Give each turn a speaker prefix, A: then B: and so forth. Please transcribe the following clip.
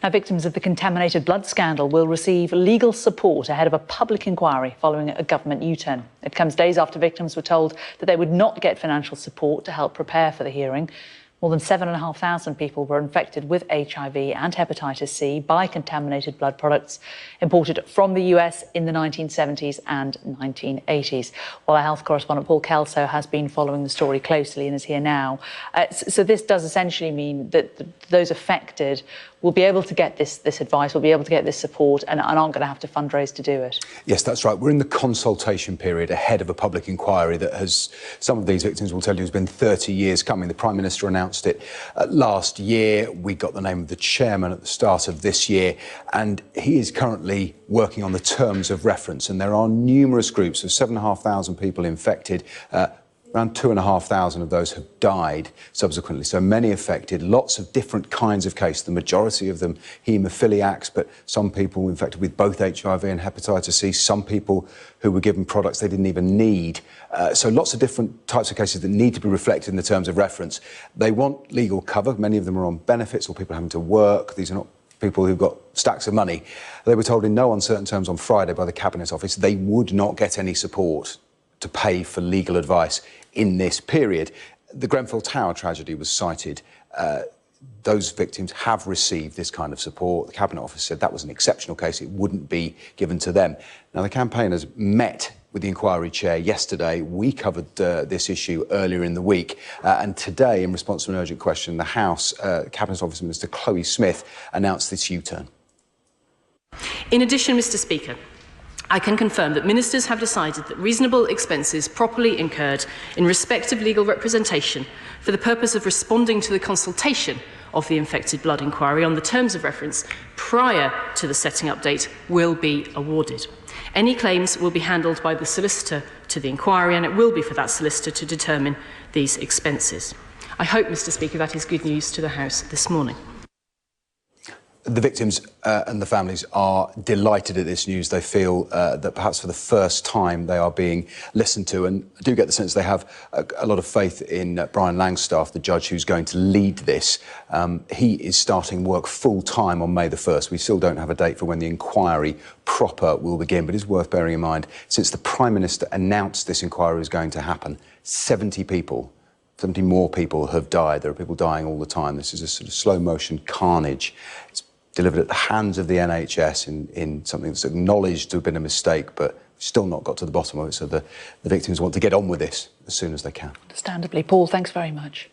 A: Now, victims of the contaminated blood scandal will receive legal support ahead of a public inquiry following a government U-turn. It comes days after victims were told that they would not get financial support to help prepare for the hearing. More than 7,500 people were infected with HIV and hepatitis C by contaminated blood products imported from the US in the 1970s and 1980s. Well, our health correspondent Paul Kelso has been following the story closely and is here now. So this does essentially mean that those affected will be able to get this advice, will be able to get this support and aren't going to have to fundraise to do it.
B: Yes, that's right. We're in the consultation period ahead of a public inquiry that has, some of these victims will tell you, has been 30 years coming. The Prime Minister announced it last year. We got the name of the chairman at the start of this year, and he is currently working on the terms of reference. And there are numerous groups of 7,500 people infected. Around 2,500 of those have died subsequently, so many affected, lots of different kinds of cases, the majority of them haemophiliacs, but some people infected with both HIV and hepatitis C, some people who were given products they didn't even need. So lots of different types of cases that need to be reflected in the terms of reference. They want legal cover. Many of them are on benefits or people having to work. These are not people who've got stacks of money. They were told in no uncertain terms on Friday by the Cabinet Office they would not get any support to pay for legal advice in this period. The Grenfell Tower tragedy was cited. Those victims have received this kind of support. The Cabinet Office said that was an exceptional case. It wouldn't be given to them. Now, the campaigners met with the inquiry chair yesterday. We covered this issue earlier in the week. And today, in response to an urgent question, the House, Cabinet Office Minister Chloe Smith announced this U-turn.
C: In addition, Mr. Speaker, I can confirm that ministers have decided that reasonable expenses properly incurred in respect of legal representation for the purpose of responding to the consultation of the infected blood inquiry on the terms of reference prior to the setting up date will be awarded. Any claims will be handled by the solicitor to the inquiry, and it will be for that solicitor to determine these expenses. I hope, Mr. Speaker, that is good news to the House this morning.
B: The victims and the families are delighted at this news. They feel that perhaps for the first time they are being listened to, and I do get the sense they have a lot of faith in Brian Langstaff, the judge who's going to lead this. He is starting work full-time on May the 1st. We still don't have a date for when the inquiry proper will begin, but it's worth bearing in mind, since the Prime Minister announced this inquiry was going to happen, 70 more people have died. There are people dying all the time. This is a sort of slow-motion carnage. It's delivered at the hands of the NHS in something that's acknowledged to have been a mistake, but still not got to the bottom of it. So the victims want to get on with this as soon as they can.
A: Understandably. Paul, thanks very much.